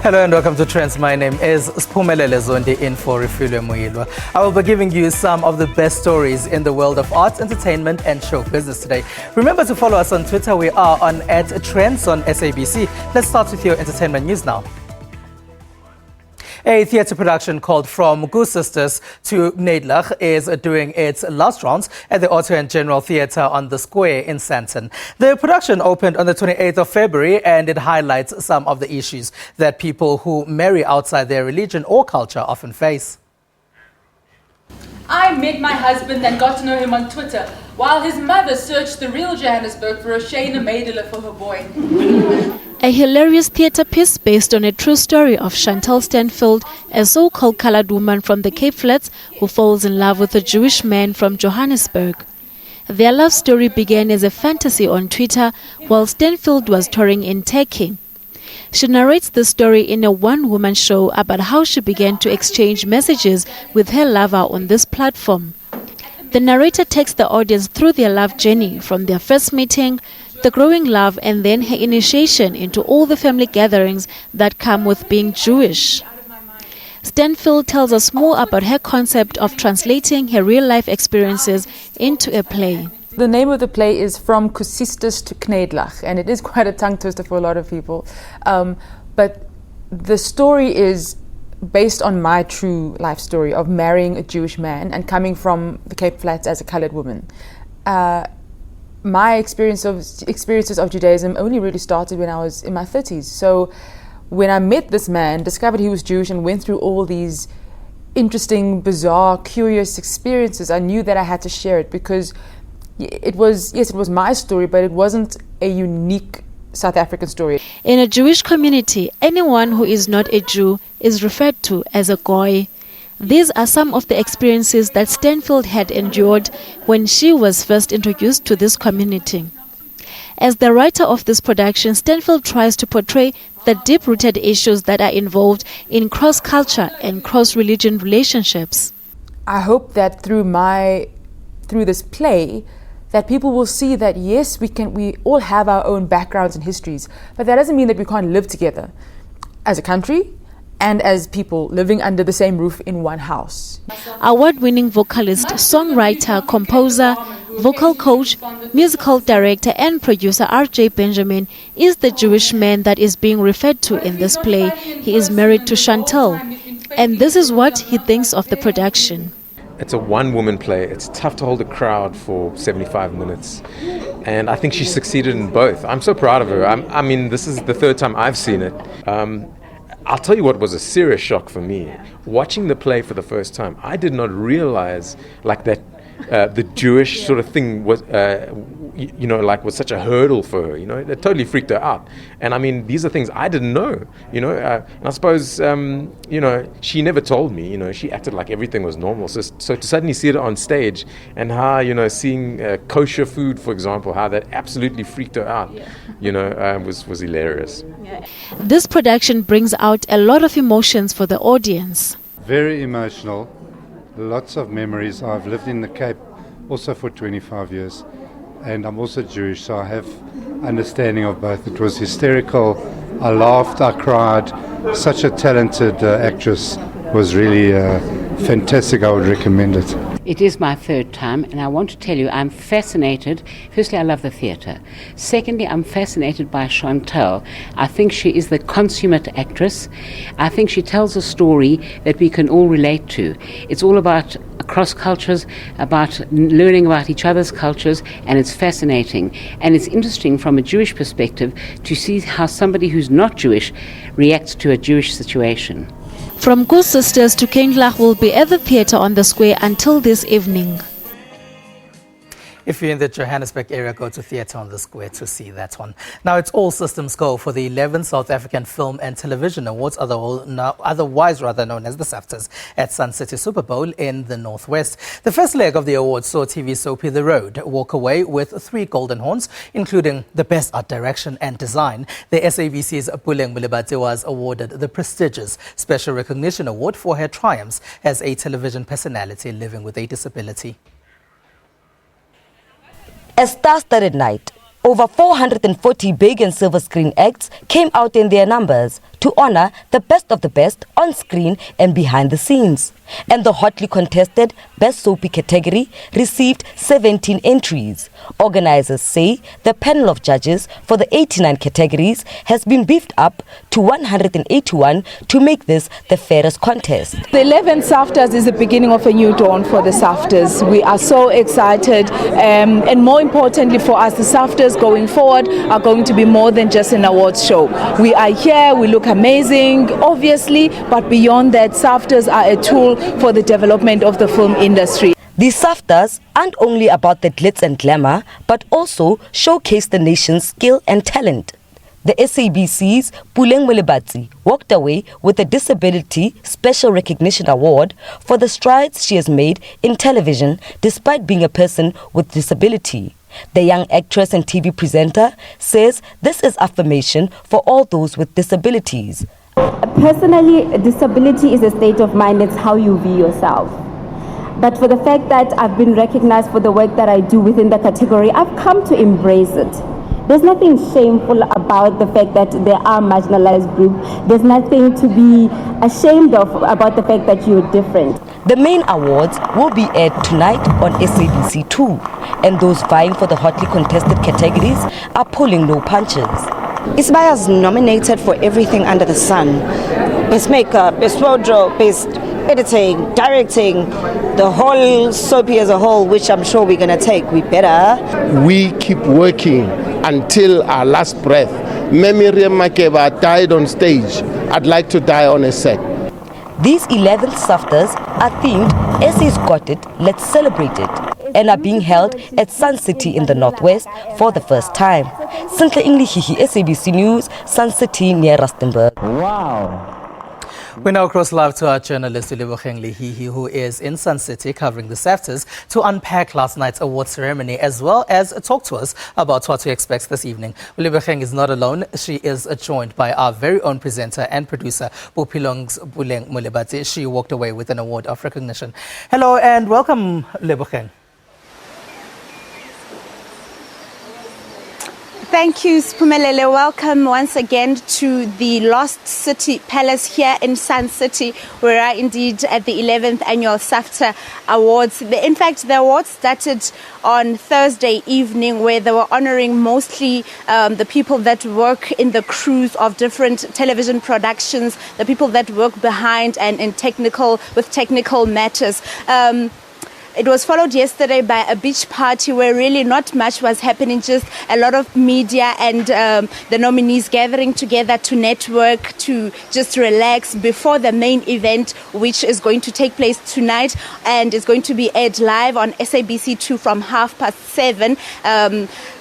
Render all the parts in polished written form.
Hello and welcome to Trendz. My name is Sphumelele Zondi in for Refilwe Moilwa. I will be giving you some of the best stories in the world of arts, entertainment and show business today. Remember to follow us on Twitter. We are on @Trendz on SABC. Let's start with your entertainment news now. A theatre production called From Goose Sisters to Gneedlich is doing its last rounds at the Auto and General Theatre on the Square in Sandton. The production opened on the 28th of February and it highlights some of the issues that people who marry outside their religion or culture often face. I met my husband and got to know him on Twitter, while his mother searched the real Johannesburg for a Shayna Meidele for her boy. A hilarious theatre piece based on a true story of Chantal Stanfield, a so-called colored woman from the Cape Flats who falls in love with a Jewish man from Johannesburg. Their love story began as a fantasy on Twitter while Stanfield was touring in Turkey. She narrates the story in a one-woman show about how she began to exchange messages with her lover on this platform. The narrator takes the audience through their love journey from their first meeting, the growing love, and then her initiation into all the family gatherings that come with being Jewish. Stanfield tells us more about her concept of translating her real-life experiences into a play. The name of the play is From Goose Sisters to Gneedlich, and it is quite a tongue twister for a lot of people. But the story is based on my true life story of marrying a Jewish man and coming from the Cape Flats as a colored woman. My experiences of Judaism only really started when I was in my 30s. So when I met this man, discovered he was Jewish and went through all these interesting, bizarre, curious experiences, I knew that I had to share it because it was my story, but it wasn't a unique South African story. In a Jewish community, anyone who is not a Jew is referred to as a goy. These are some of the experiences that Stanfield had endured when she was first introduced to this community. As the writer of this production, Stanfield tries to portray the deep-rooted issues that are involved in cross-culture and cross-religion relationships. I hope that through this play, that people will see that yes, we all have our own backgrounds and histories, but that doesn't mean that we can't live together as a country and as people living under the same roof in one house. Award-winning vocalist, songwriter, composer, vocal coach, musical director and producer R.J. Benjamin is the Jewish man that is being referred to in this play. He is married to Chantal, and this is what he thinks of the production. It's a one-woman play. It's tough to hold a crowd for 75 minutes. And I think she succeeded in both. I'm so proud of her. I mean, this is the third time I've seen it. I'll tell you what was a serious shock for me. Watching the play for the first time, I did not realize like that the Jewish sort of thing was, was such a hurdle for her. It totally freaked her out. And I mean, these are things I didn't know. And I suppose she never told me. She acted like everything was normal. So to suddenly see it on stage and how seeing kosher food, for example, how that absolutely freaked her out, was hilarious. This production brings out a lot of emotions for the audience. Very emotional. Lots of memories. I've lived in the Cape also for 25 years and I'm also Jewish, so I have understanding of both. It was hysterical. I laughed, I cried. Such a talented actress. Was really fantastic. I would recommend it. It is my third time and I want to tell you I'm fascinated. Firstly, I love the theatre. Secondly, I'm fascinated by Chantal. I think she is the consummate actress. I think she tells a story that we can all relate to. It's all about cross cultures, about learning about each other's cultures, and it's fascinating. And it's interesting from a Jewish perspective to see how somebody who's not Jewish reacts to a Jewish situation. From Goose Sisters to Gneedlich will be at the theatre on the Square until this evening. If you're in the Johannesburg area, go to Theatre on the Square to see that one. Now, it's all systems go for the 11th South African Film and Television Awards, otherwise known as the SABCs, at Sun City Super Bowl in the Northwest. The first leg of the awards saw TV soapy The Road walk away with 3 Golden Horns, including the Best Art Direction and Design. The SABC's Puleng Mulebate was awarded the prestigious Special Recognition Award for her triumphs as a television personality living with a disability. A star-studded night Over 440 big and silver screen acts came out in their numbers to honor the best of the best on screen and behind the scenes. And the hotly contested Best Soapy category received 17 entries. Organizers say the panel of judges for the 89 categories has been beefed up to 181 to make this the fairest contest. The 11th SAFTAs is the beginning of a new dawn for the SAFTAs. We are so excited, and more importantly for us, the SAFTAs going forward are going to be more than just an awards show. We are here, we look amazing, obviously, but beyond that, SAFTAs are a tool for the development of the film industry. These SAFTAs aren't only about the glitz and glamour, but also showcase the nation's skill and talent. The SABC's Puleng Molebatsi walked away with a Disability Special Recognition Award for the strides she has made in television despite being a person with disability. The young actress and TV presenter says this is affirmation for all those with disabilities. Personally, disability is a state of mind. It's how you view yourself. But for the fact that I've been recognized for the work that I do within the category, I've come to embrace it. There's nothing shameful about the fact that there are marginalized groups. There's nothing to be ashamed of about the fact that you're different. The main awards will be aired tonight on SABC 2, and those vying for the hotly contested categories are pulling no punches. Isibaya is nominated for everything under the sun. Best makeup, best wardrobe, best editing, directing, the whole soapy as a whole, which I'm sure we're going to take. We better. We keep working until our last breath. Miriam Makeba died on stage. I'd like to die on a set. These 11th SAFTAs are themed SA's Got It, Let's Celebrate It, and are being held at Sun City in the Northwest for the first time. Sintle Englihihi, SABC News, Sun City near Rustenburg. Wow. We now cross live to our journalist Uleboheng Lehihi, who is in Sun City covering the SAFTAs, to unpack last night's award ceremony as well as talk to us about what to expect this evening. Uleboheng is not alone. She is joined by our very own presenter and producer, Puleng Molebatsi. She walked away with an award of recognition. Hello and welcome, Uleboheng. Thank you, Spumelele. Welcome once again to the Lost City Palace here in Sun City. We are indeed at the 11th Annual SAFTA Awards. In fact, the awards started on Thursday evening, where they were honoring mostly the people that work in the crews of different television productions, the people that work behind and with technical matters. It was followed yesterday by a beach party where really not much was happening, just a lot of media and the nominees gathering together to network, to just relax before the main event, which is going to take place tonight and is going to be aired live on SABC 2 from 7:30.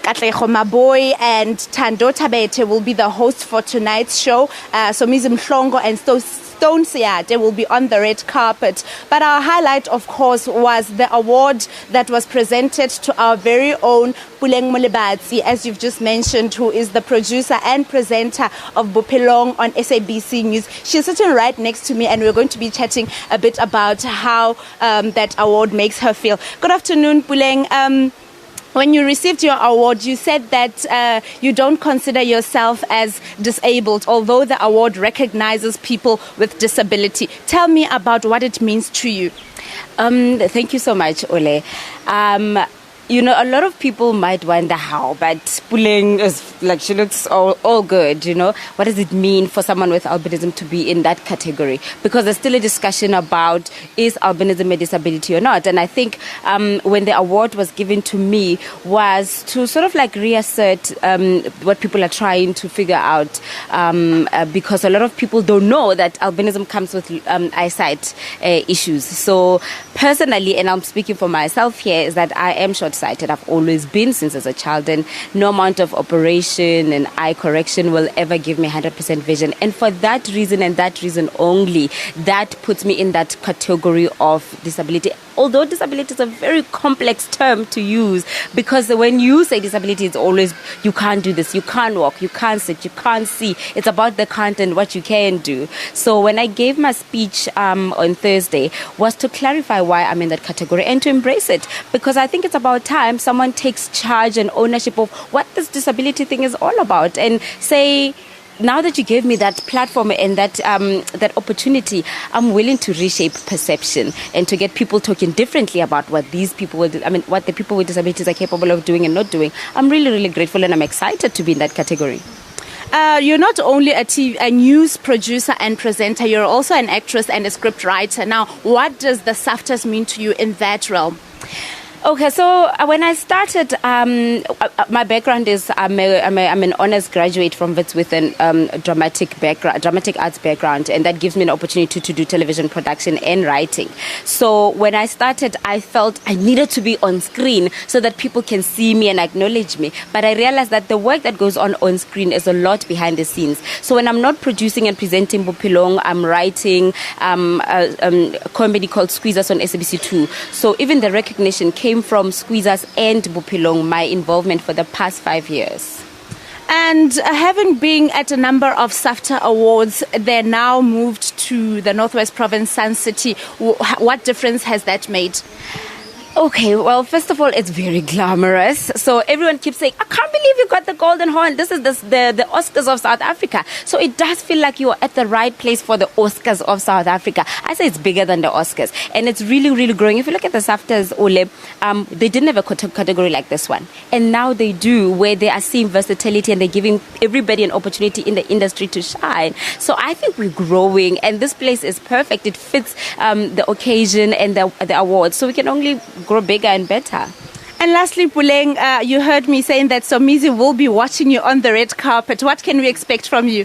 Katlego Maboy and Thando Tabete will be the hosts for tonight's show. Somizi Mhlongo and Stone Siate will be on the red carpet. But our highlight, of course, was the award that was presented to our very own Puleng Molebatsi, as you've just mentioned, who is the producer and presenter of Bophelong on SABC News. She's sitting right next to me, and we're going to be chatting a bit about how that award makes her feel. Good afternoon, Puleng. When you received your award, you said that you don't consider yourself as disabled, although the award recognizes people with disability. Tell me about what it means to you. Thank you so much, Ole. You know, a lot of people might wonder how, but Puleng is like, she looks all good, you know. What does it mean for someone with albinism to be in that category? Because there's still a discussion about, is albinism a disability or not? And I think when the award was given to me was to sort of like reassert what people are trying to figure out, because a lot of people don't know that albinism comes with eyesight issues. So personally, and I'm speaking for myself here, is that I am short-sighted. I've always been since as a child, and no amount of operation and eye correction will ever give me 100% vision. And for that reason and that reason only, that puts me in that category of disability. although disability is a very complex term to use, because when you say disability, it's always you can't do this, you can't walk, you can't sit, you can't see. It's about the content, what you can do. So when I gave my speech on Thursday, was to clarify why I'm in that category and to embrace it, because I think it's about time someone takes charge and ownership of what this disability thing is all about, and say, now that you gave me that platform and that opportunity, I'm willing to reshape perception and to get people talking differently about what these people what the people with disabilities are capable of doing and not doing. I'm really, really grateful, and I'm excited to be in that category. You're not only a news producer and presenter, you're also an actress and a script writer. Now, what does the SAFTAs mean to you in that realm? Okay, so when I started, my background is I'm an honors graduate from Wits with a dramatic arts background, and that gives me an opportunity to do television production and writing. So when I started, I felt I needed to be on screen so that people can see me and acknowledge me. But I realized that the work that goes on screen is a lot behind the scenes. So when I'm not producing and presenting Bophelong, I'm writing a comedy called Squeezers on SABC 2. So even the recognition came from Squeezers and Bophelong, my involvement for the past 5 years. And having been at a number of SAFTA awards, they're now moved to the Northwest Province, Sun City. What difference has that made? Okay, well, first of all, it's very glamorous. So everyone keeps saying, I can't believe you got the Golden Horn. This is the Oscars of South Africa. So it does feel like you're at the right place for the Oscars of South Africa. I say it's bigger than the Oscars. And it's really, really growing. If you look at the SAFTAs, Ole, they didn't have a category like this one. And now they do, where they are seeing versatility and they're giving everybody an opportunity in the industry to shine. So I think we're growing, and this place is perfect. It fits the occasion and the awards. So we can only grow bigger and better. And lastly, Puleng, you heard me saying that Somizi will be watching you on the red carpet. What can we expect from you?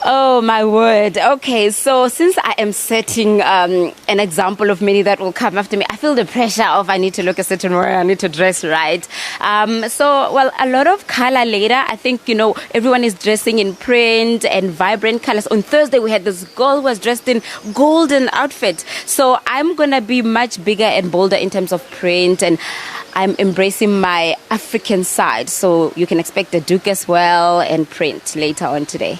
Oh, my word. Okay, so since I am setting an example of many that will come after me, I feel the pressure of I need to look a certain way, I need to dress right. Well, a lot of color later. I think, everyone is dressing in print and vibrant colors. On Thursday, we had this girl who was dressed in golden outfit. So I'm going to be much bigger and bolder in terms of print, and I'm embracing my African side. So you can expect the Duke as well and print later on today.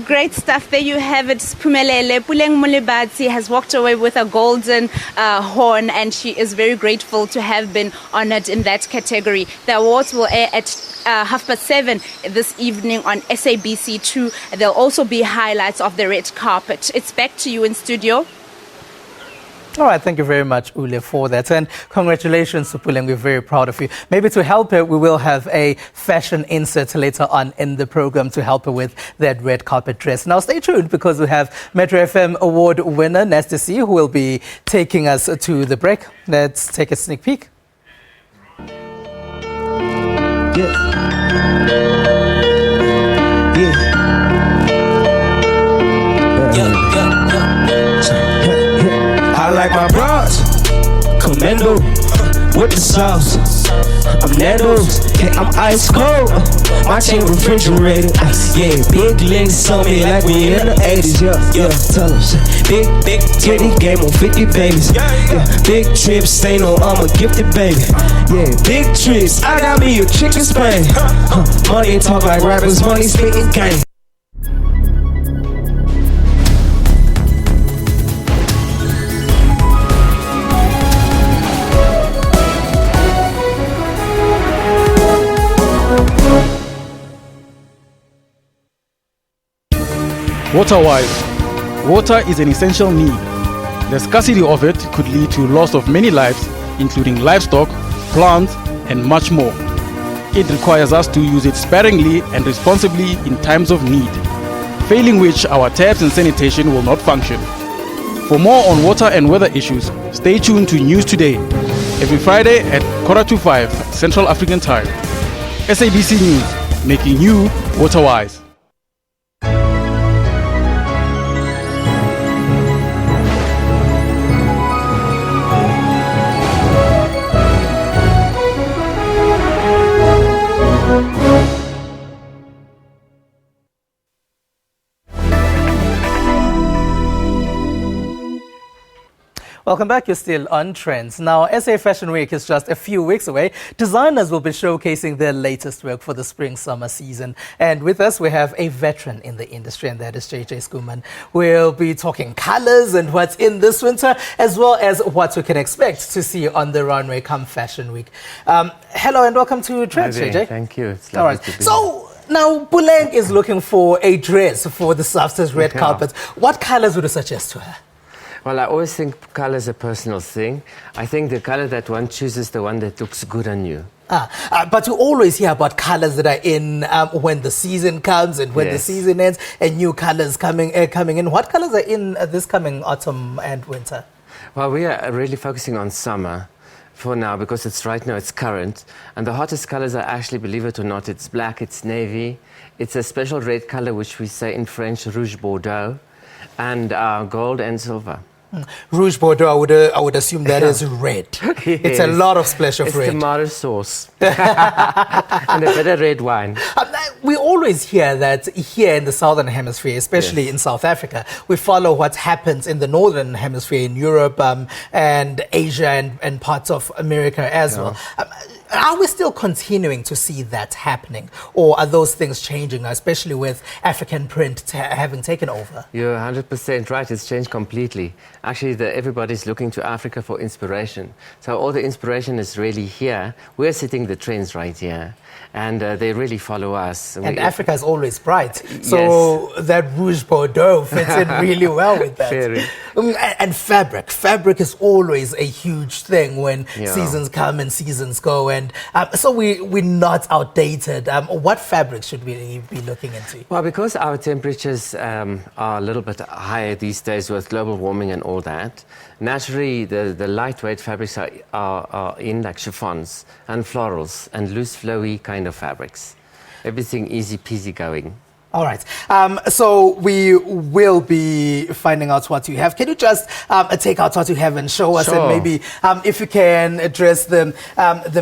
Great stuff. There you have it. Phumelele Puleng Molebatsi has walked away with a golden horn, and she is very grateful to have been honored in that category. The awards will air at 7:30 this evening on SABC 2. There'll also be highlights of the red carpet. It's back to you in studio. All right, thank you very much, Ule, for that. And congratulations to Puleng. We're very proud of you. Maybe to help her, we will have a fashion insert later on in the program to help her with that red carpet dress. Now, stay tuned, because we have Metro FM award winner, Nasty C, who will be taking us to the break. Let's take a sneak peek. I like my bras, commando, with the sauce. I'm Nando's, yeah, I'm ice cold. My chain refrigerated, yeah. Big links on me like we in the 80s, yeah. Tell 'em, big titty game on 50 babies, yeah. Big trips, stay no, I'm a gifted baby, yeah. Big trips, I got me a chicken Spain. Money talk like rappers, money spitting game. Water-wise, water is an essential need. The scarcity of it could lead to loss of many lives, including livestock, plants, and much more. It requires us to use it sparingly and responsibly in times of need, failing which our taps and sanitation will not function. For more on water and weather issues, stay tuned to News Today, every Friday at 4:45 Central African Time. SABC News, making you water-wise. Well, Welcome back. You're still on Trends. Now, SA Fashion Week is just a few weeks away. Designers will be showcasing their latest work for the spring-summer season. And with us, we have a veteran in the industry, and that is JJ Schoeman. We'll be talking colors and what's in this winter, as well as what we can expect to see on the runway come Fashion Week. Hello and welcome to Trends, JJ. Thank you. It's lovely to be here. Now, Puleng is looking for a dress for the SABC's red carpet. What colors would you suggest to her? Well, I always think color is a personal thing. I think the color that one chooses is the one that looks good on you. But you always hear about colors that are in when the season comes and when the season ends, and new colors coming in. What colors are in this coming autumn and winter? Well, we are really focusing on summer for now because right now it's current. And the hottest colors are actually, believe it or not, it's black, it's navy. It's a special red color, which we say in French, rouge bordeaux, and gold and silver. Rouge Bordeaux, I would assume that is red. Yes. It's a lot of splash of red. It's tomato sauce. And a bit of red wine. We always hear that here in the Southern Hemisphere, especially in South Africa, we follow what happens in the Northern Hemisphere, in Europe and Asia and parts of America as well. Are we still continuing to see that happening, or are those things changing now, especially with African print having taken over? You're 100% right. It's changed completely. Actually, everybody's looking to Africa for inspiration. So all the inspiration is really here. We're setting the trends right here, and they really follow us. And Africa is always bright, so that Rouge Bordeaux fits in really well with that. Very. And fabric is always a huge thing when seasons come and seasons go, and so we're not outdated. What fabric should we be looking into? Well, because our temperatures are a little bit higher these days with global warming and all that, naturally the lightweight fabrics are in, like chiffons and florals and loose flowy kind of fabrics. Everything easy peasy going. All right. So we will be finding out what you have. Can you just take out what you have and show us, and maybe if you can address the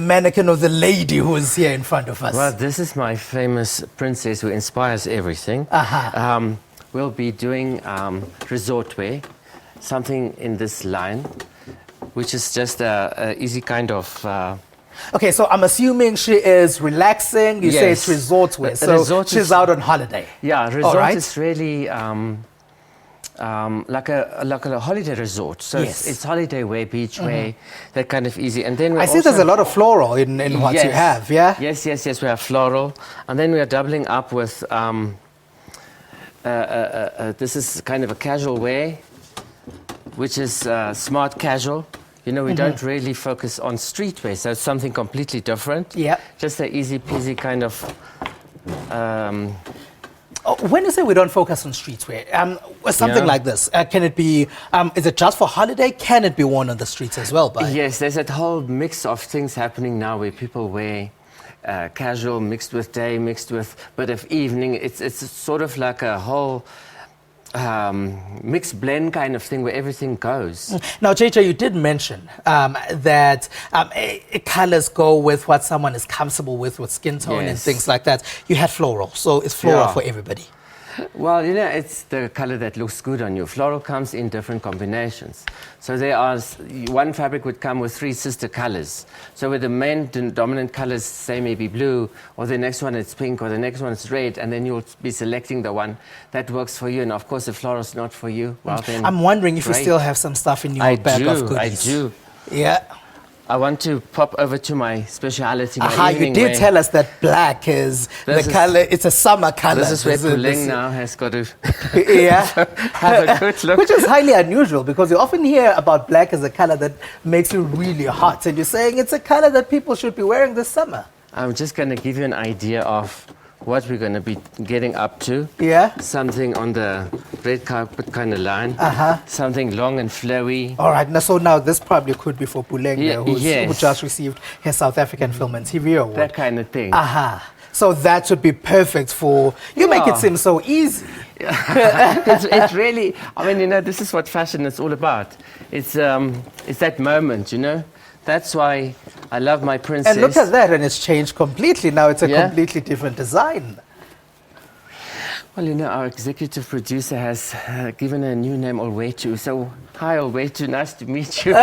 mannequin or the lady who is here in front of us? Well, this is my famous princess who inspires everything. We'll be doing resort wear, something in this line, which is just a easy kind of... Okay, so I'm assuming she is relaxing. You say it's resort wear, so she's out on holiday. Yeah, resort is really like a holiday resort. So it's holiday wear, beach wear, that kind of easy. And then I see there's a lot of floral in what you have, yeah? Yes, we have floral. And then we are doubling up with, this is kind of a casual wear, which is smart casual. You know, we don't really focus on streetwear, so it's something completely different. Yeah. Just an easy peasy kind of... when you say we don't focus on streetwear, something like this, can it be, is it just for holiday? Can it be worn on the streets as well? Yes, there's that whole mix of things happening now where people wear casual mixed with day, mixed with a bit of evening. It's sort of like a whole... mixed blend kind of thing where everything goes. Now, JJ, you did mention that colors go with what someone is comfortable with skin tone and things like that. You had floral, so it's floral for everybody. Well, you know, it's the color that looks good on you. Floral comes in different combinations. So there are, one fabric would come with 3 sister colors. So with the main dominant colors, say maybe blue, or the next one is pink, or the next one is red, and then you'll be selecting the one that works for you. And of course, if floral is not for you, well then I'm wondering if you still have some stuff in your bag of goodies. I do. Yeah. I want to pop over to my speciality. You did tell us that black is the color. It's a summer color. This is where Puleng now has got to have a good look. Which is highly unusual because you often hear about black as a color that makes you really hot, and you're saying it's a color that people should be wearing this summer. I'm just going to give you an idea of what we're going to be getting up to. Yeah. Something on the red carpet kind of line. Something long and flowy. All right. Now this probably could be for Puleng, who just received her South African Film and TV Award. That kind of thing. So that should be perfect for... You make it seem so easy. It's really... I mean, you know, this is what fashion is all about. It's that moment, you know. That's why I love my princess. And look at that, and it's changed completely. Now it's a completely different design. Well, you know, our executive producer has given a new name, Olwetu. So, hi, Olwetu. Nice to meet you. All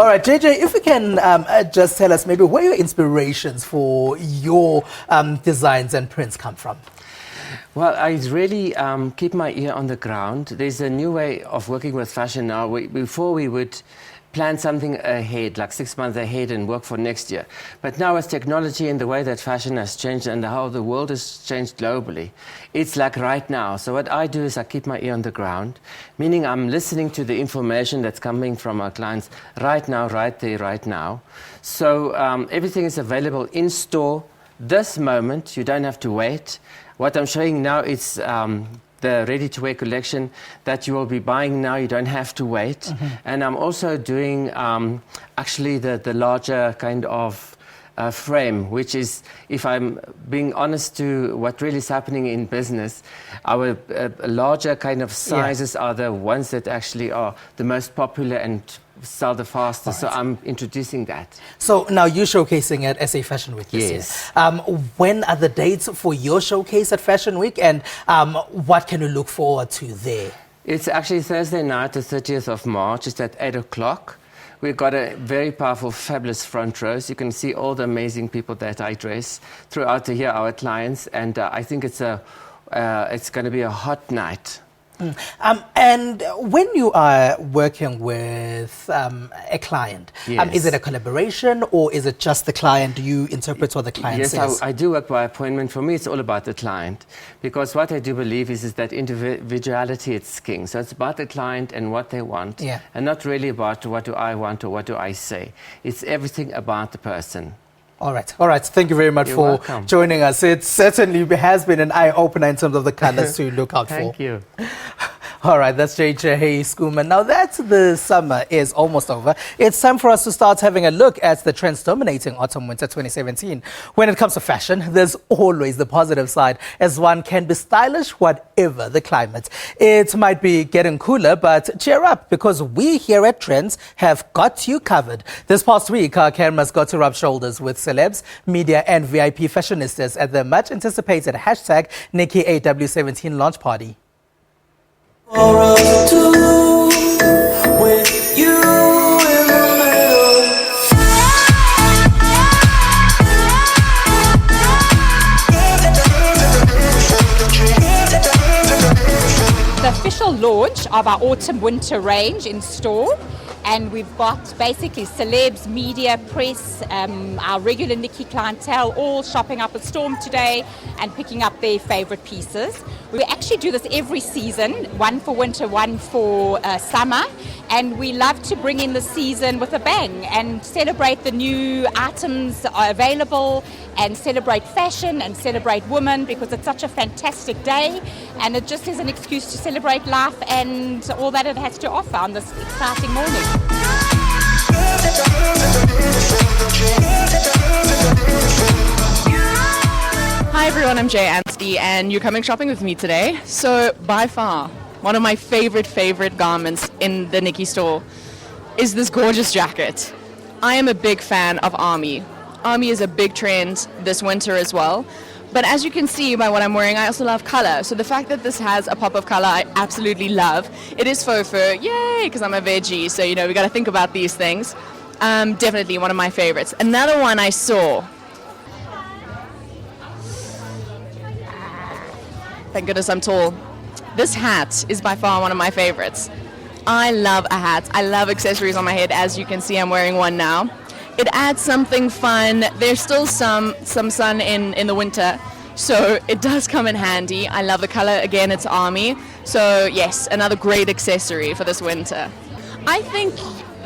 right, JJ, if you can just tell us maybe where your inspirations for your designs and prints come from. Well, I really keep my ear on the ground. There's a new way of working with fashion now. Before we would plan something ahead, like 6 months ahead, and work for next year. But now with technology and the way that fashion has changed and how the world has changed globally, it's like right now. So what I do is I keep my ear on the ground, meaning I'm listening to the information that's coming from our clients right now, right there, right now. So everything is available in store this moment. You don't have to wait. What I'm showing now is the ready-to-wear collection that you will be buying now. You don't have to wait. Mm-hmm. And I'm also doing actually the larger kind of frame, which is, if I'm being honest to what really is happening in business, our larger kind of sizes are the ones that actually are the most popular and sell the fastest. Right. So I'm introducing that. So now you're showcasing at SA Fashion Week this year. When are the dates for your showcase at Fashion Week, and what can you look forward to there? It's actually Thursday night, the 30th of March. It's at 8 o'clock. We've got a very powerful, fabulous front rows. You can see all the amazing people that I dress throughout the year, our clients, and I think it's going to be a hot night. And when you are working with a client, is it a collaboration, or is it just the client, you interpret what the client says? Yes, I do work by appointment. For me, it's all about the client, because what I do believe is that individuality is king. So it's about the client and what they want, and not really about what do I want or what do I say. It's everything about the person. All right. Thank you very much for joining us. It certainly has been an eye-opener in terms of the colors to look out for. Thank you. All right, that's JJ Schoeman. Now that the summer is almost over, it's time for us to start having a look at the trends dominating autumn-winter 2017. When it comes to fashion, there's always the positive side, as one can be stylish whatever the climate. It might be getting cooler, but cheer up, because we here at Trendz have got you covered. This past week, our cameras got to rub shoulders with celebs, media and VIP fashionistas at the much-anticipated hashtag Nikki AW17 launch party. The official launch of our autumn-winter range in store, and we've got basically celebs, media, press, our regular Nikki clientele all shopping up a storm today and picking up their favorite pieces. We actually do this every season, one for winter, one for summer, and we love to bring in the season with a bang and celebrate the new items that are available, and celebrate fashion and celebrate women, because it's such a fantastic day, and it just is an excuse to celebrate life and all that it has to offer on this exciting morning. Hi everyone, I'm Jay Anstey, and you're coming shopping with me today. So by far, one of my favorite garments in the Nikki store is this gorgeous jacket. I am a big fan of Army. Army is a big trend this winter as well. But as you can see by what I'm wearing, I also love color. So the fact that this has a pop of color, I absolutely love. It is faux fur, yay, because I'm a veggie, so you know, we got to think about these things. Definitely one of my favorites. Another one I saw. Thank goodness I'm tall. This hat is by far one of my favorites. I love a hat. I love accessories on my head. As you can see, I'm wearing one now. It adds something fun. There's still some sun in the winter, so it does come in handy. I love the color. Again, it's Army. So yes, another great accessory for this winter. I think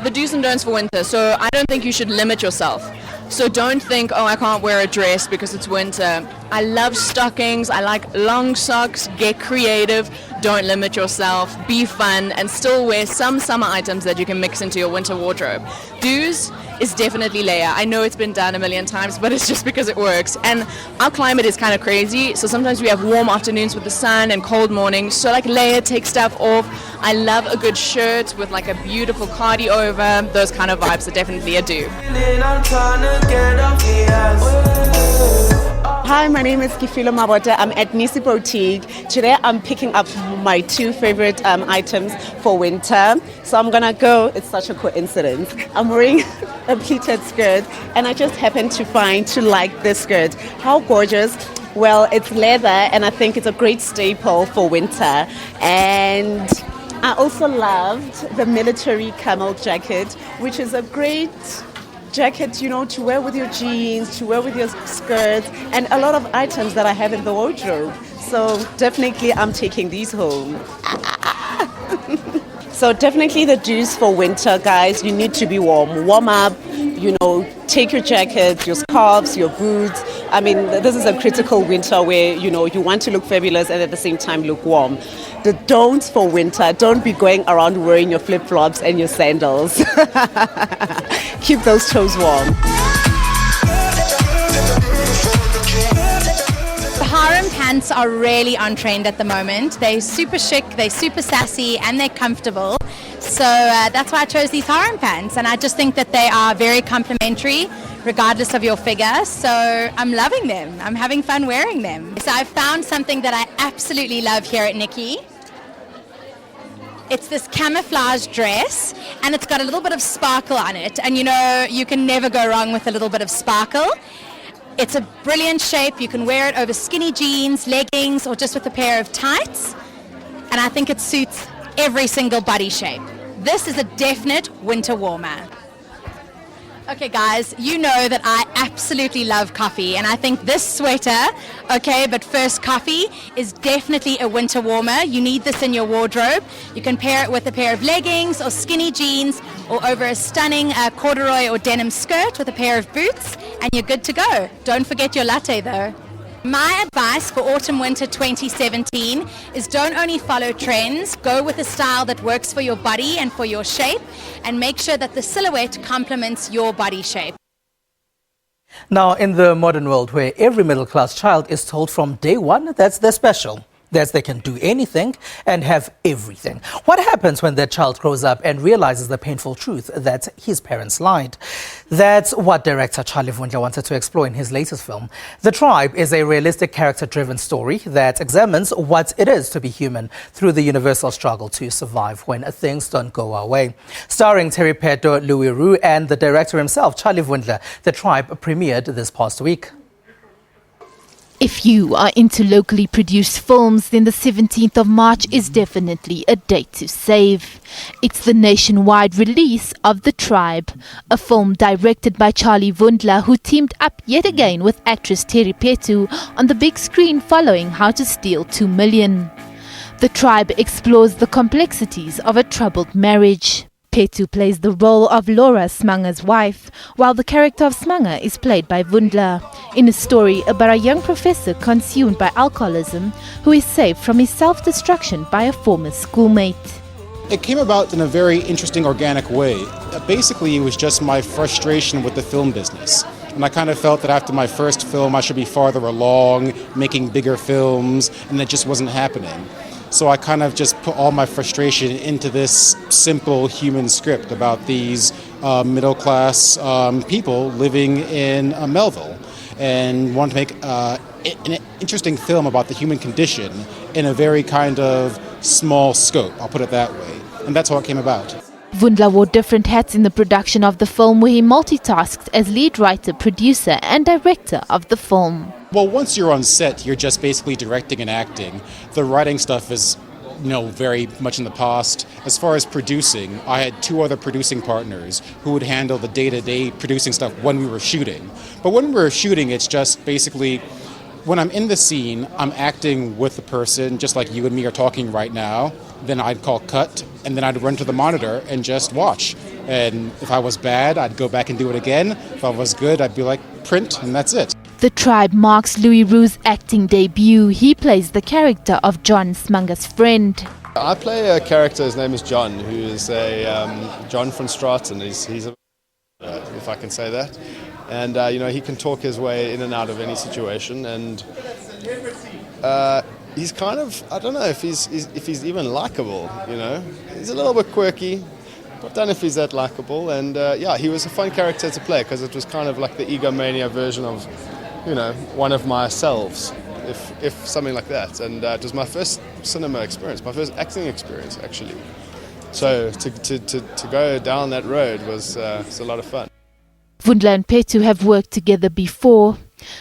the do's and don'ts for winter. So I don't think you should limit yourself. So don't think, oh, I can't wear a dress because it's winter. I love stockings. I like long socks. Get creative. Don't limit yourself. Be fun and still wear some summer items that you can mix into your winter wardrobe. Do's is definitely layer. I know it's been done a million times, but it's just because it works. And our climate is kind of crazy, so sometimes we have warm afternoons with the sun and cold mornings, so like layer, take stuff off. I love a good shirt with like a beautiful cardi over. Those kind of vibes are definitely a do. Hi, my name is Kifilo Mabota. I'm at Nisi Boutique. Today I'm picking up my two favorite items for winter. So I'm gonna go, it's such a coincidence. I'm wearing a pleated skirt and I just happened to like this skirt. How gorgeous. Well, it's leather and I think it's a great staple for winter. And I also loved the military camel jacket, which is a great jacket, you know, to wear with your jeans, to wear with your skirts, and a lot of items that I have in the wardrobe. So definitely I'm taking these home. So definitely the do's for winter, guys. You need to be warm. Warm up, you know, take your jacket, your scarves, your boots. I mean, this is a critical winter where, you know, you want to look fabulous and at the same time look warm. The don'ts for winter, don't be going around wearing your flip-flops and your sandals. Keep those toes warm. The harem pants are really on trend at the moment. They're super chic, they're super sassy, and they're comfortable. So that's why I chose these harem pants, and I just think that they are very complimentary regardless of your figure. So I'm loving them. I'm having fun wearing them. So I found something that I absolutely love here at Nikki. It's this camouflage dress, and it's got a little bit of sparkle on it. And you know, you can never go wrong with a little bit of sparkle. It's a brilliant shape. You can wear it over skinny jeans, leggings, or just with a pair of tights. And I think it suits every single body shape. This is a definite winter warmer. Okay guys, you know that I absolutely love coffee, and I think this sweater, okay, but first coffee, is definitely a winter warmer. You need this in your wardrobe. You can pair it with a pair of leggings or skinny jeans, or over a stunning corduroy or denim skirt with a pair of boots, and you're good to go. Don't forget your latte though. My advice for autumn-winter 2017 is don't only follow trends, go with a style that works for your body and for your shape, and make sure that the silhouette complements your body shape. Now, in the modern world where every middle-class child is told from day one that's their special, that they can do anything and have everything. What happens when that child grows up and realizes the painful truth that his parents lied? That's what director Charlie Vundla wanted to explore in his latest film. The Tribe is a realistic character-driven story that examines what it is to be human through the universal struggle to survive when things don't go our way. Starring Terry Peto, Louis Roux, and the director himself, Charlie Vundla, The Tribe premiered this past week. If you are into locally produced films, then the 17th of March is definitely a date to save. It's the nationwide release of The Tribe, a film directed by Charlie Vundla, who teamed up yet again with actress Terry Peto on the big screen following How to Steal 2 Million. The Tribe explores the complexities of a troubled marriage. Peto plays the role of Laura Smanga's wife, while the character of Smanga is played by Vundla, in a story about a young professor consumed by alcoholism who is saved from his self-destruction by a former schoolmate. It came about in a very interesting, organic way. Basically, it was just my frustration with the film business. And I kind of felt that after my first film, I should be farther along, making bigger films, and that just wasn't happening. So I kind of just put all my frustration into this simple human script about these middle-class people living in Melville, and wanted to make an interesting film about the human condition in a very kind of small scope, I'll put it that way. And that's how it came about. Vundla wore different hats in the production of the film, where he multitasked as lead writer, producer and director of the film. Well, once you're on set, you're just basically directing and acting. The writing stuff is, very much in the past. As far as producing, I had two other producing partners who would handle the day-to-day producing stuff when we were shooting. But when we were shooting, it's just basically, when I'm in the scene, I'm acting with the person, just like you and me are talking right now. Then I'd call cut, and then I'd run to the monitor and just watch. And if I was bad, I'd go back and do it again. If I was good, I'd be like, print, and that's it. The Tribe marks Louis Roux's acting debut. He plays the character of John Smanga's friend. I play a character, his name is John, who is a John van Straten. He's a if I can say that. And, he can talk his way in and out of any situation. And he's kind of, I don't know if he's even likable, He's a little bit quirky. I don't know if he's that likable. And, he was a fun character to play because it was kind of like the egomania version of one of myselves, if something like that. And it was my first cinema experience, my first acting experience, actually. So to go down that road was a lot of fun. Vundla and Petu have worked together before,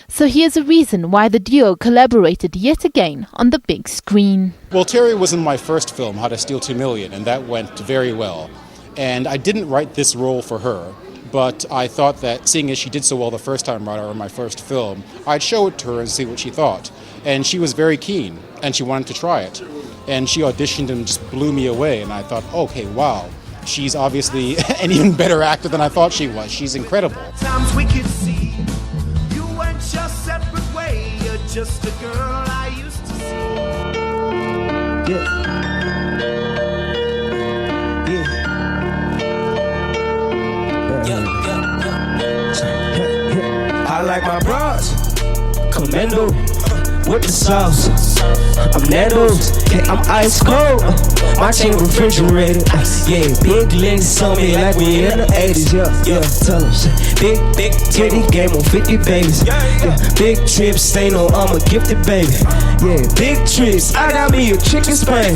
so here's a reason why the duo collaborated yet again on the big screen. Well, Terry was in my first film, How to Steal 2 Million, and that went very well. And I didn't write this role for her, but I thought that seeing as she did so well the first time around in my first film, I'd show it to her and see what she thought. And she was very keen, and she wanted to try it. And she auditioned and just blew me away, and I thought, okay, wow. She's obviously an even better actor than I thought she was. She's incredible. Times we could see you went your separate way. You're just a girl I used to see. Yeah. I like my bras, commando, with the sauce. I'm Nando's, I'm ice cold. My chain refrigerated. Yeah, big legs on me like we in the 80s. Yeah, tell them. Big titty game on 50 babies. Yeah, big trips, ain't no I'm a gifted baby. Yeah, big trips, I got me a chicken Spain.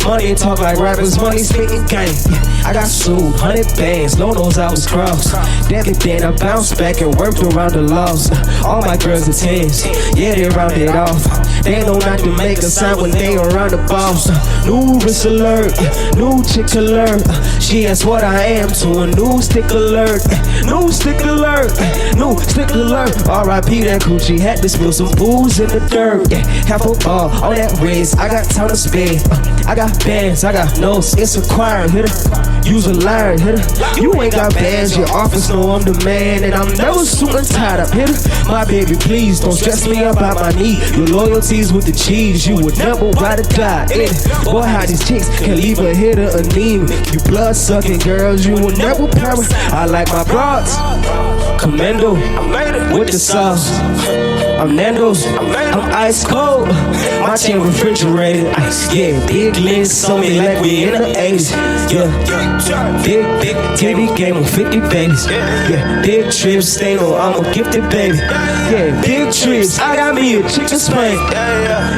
Money talk like rappers, money spitting game. I got sued, 100 bands, Lord knows I was crossed. Damn it, then I bounced back and worked around the loss. All my girls are 10s, yeah, they rounded off. They know not to make a sign when they around the boss. New wrist alert, new chick alert. She asks what I am to a new stick alert. New stick alert, new stick alert. R.I.P. that coochie, had to spill some booze in the dirt. Yeah, half a ball on that wrist, I got time to spend. I got bands, I got notes, it's required, hitter. Use a line, hitter. You ain't got bands, your office know I'm the man. And I'm never suiting tied up, hitter. My baby, please don't stress me about my knee. Your loyalties with the cheese, you would never ride or die in it. Boy, how these chicks can leave a hitter anemic. You blood sucking girls, you will never perish. I like my broads, commando, with the sauce. I'm Nando's, I'm ice cold. My chain refrigerated. Yeah, big legs on me like we in the 80s. Yeah, big TV game on 50 babies. Yeah, big trips, stay no, I'm a gifted baby. Yeah, big trips, I got me a chicken Spain.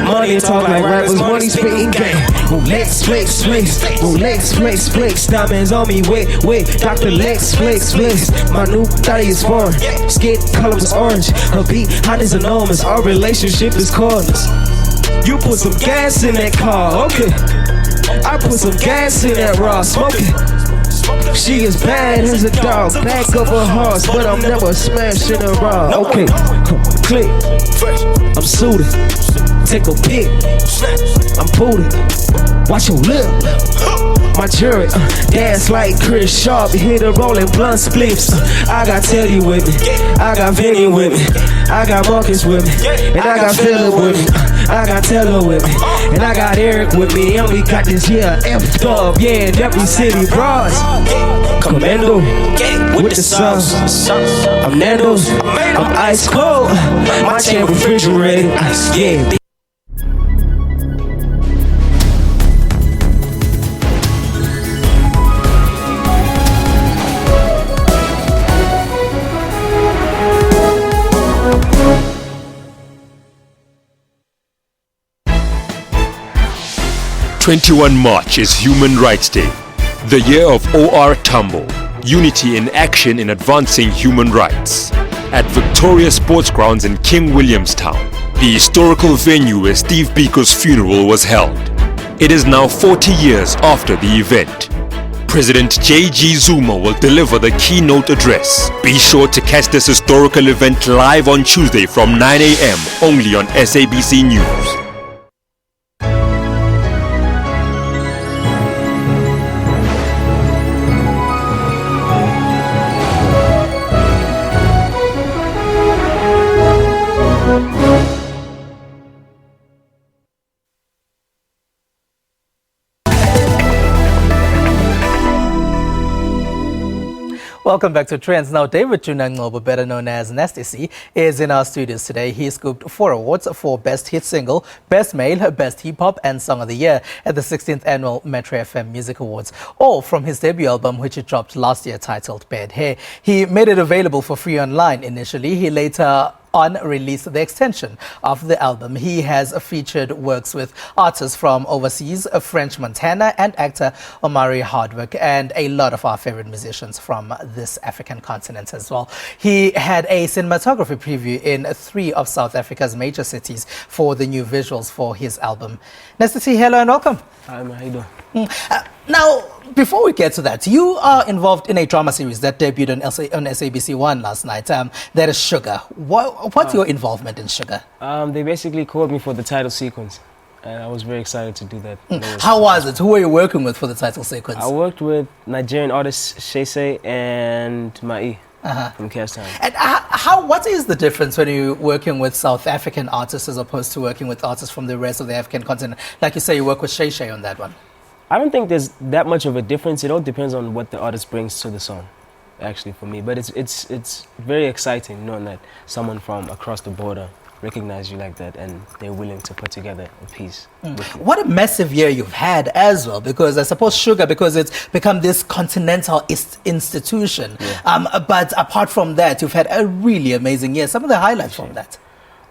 Money talk like rappers, money spitting game. Rolex, flex, flex, Rolex, flex, flex. Diamonds on me, wait, Dr. Lex, flex, flex. My new thotty is foreign, skin color was orange. Her beat hot is enormous, our relationship is cordless. You put some gas in that car, okay. I put some gas in that raw, smoking. She is bad as a dog, back of her horse, but I'm never smashing her raw, okay. Click, I'm suited, take a pic, I'm booted, watch your lip. My jury, dance like Chris Sharp, hit a rolling blunt spliffs. I got Teddy with me, I got Vinny with me, I got Marcus with me, and I got Phillip with me, I got Taylor with me, and I got Eric with me, and we got this here F up, yeah, in every city, bros. Commando, with the sauce. I'm Nando's, I'm ice cold. My chain refrigerated, yeah. March is Human Rights Day, the year of OR Tambo, unity in action in advancing human rights. At Victoria Sports Grounds in King Williamstown, the historical venue where Steve Biko's funeral was held. It is now 40 years after the event. President J.G. Zuma will deliver the keynote address. Be sure to catch this historical event live on Tuesday from 9 a.m. only on SABC News. Welcome back to Trendz. Now, David Junanglobo, better known as Nasty C, is in our studios today. He scooped 4 awards for Best Hit Single, Best Male, Best Hip Hop and Song of the Year at the 16th Annual Metro FM Music Awards, all from his debut album, which he dropped last year, titled Bad Hair. He made it available for free online initially. He later on release the extension of the album. He has featured works with artists from overseas, French Montana, and actor Omari Hardwick, and a lot of our favorite musicians from this African continent as well. He had a cinematography preview in 3 of South Africa's major cities for the new visuals for his album. Nice to see you. Hello and welcome. Hi, how you doing? Now, before we get to that, you are involved in a drama series that debuted on SABC 1 last night. That is Sugar. What's your involvement in Sugar? They basically called me for the title sequence, and I was very excited to do that. How was it? Who were you working with for the title sequence? I worked with Nigerian artists Shese and Mai from Cape Town. And what is the difference when you're working with South African artists as opposed to working with artists from the rest of the African continent? Like you say, you work with Shese on that one. I don't think there's that much of a difference. It all depends on what the artist brings to the song, actually, for me. But it's very exciting knowing that someone from across the border recognizes you like that and they're willing to put together a piece with you. What a massive year you've had as well, because I suppose Sugar, because it's become this continental institution. Yeah. But apart from that, you've had a really amazing year. Some of the highlights from that.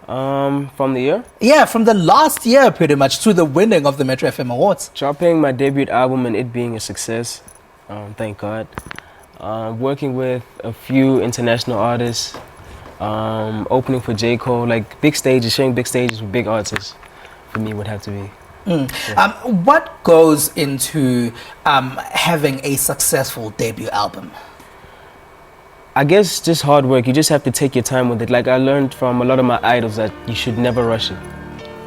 From the year? Yeah, from the last year pretty much to the winning of the Metro FM Awards. Dropping my debut album and it being a success, thank God. Working with a few international artists, opening for J. Cole, like big stages, sharing big stages with big artists, for me would have to be. Yeah. What goes into having a successful debut album? I guess just hard work. You just have to take your time with it. Like I learned from a lot of my idols that you should never rush it.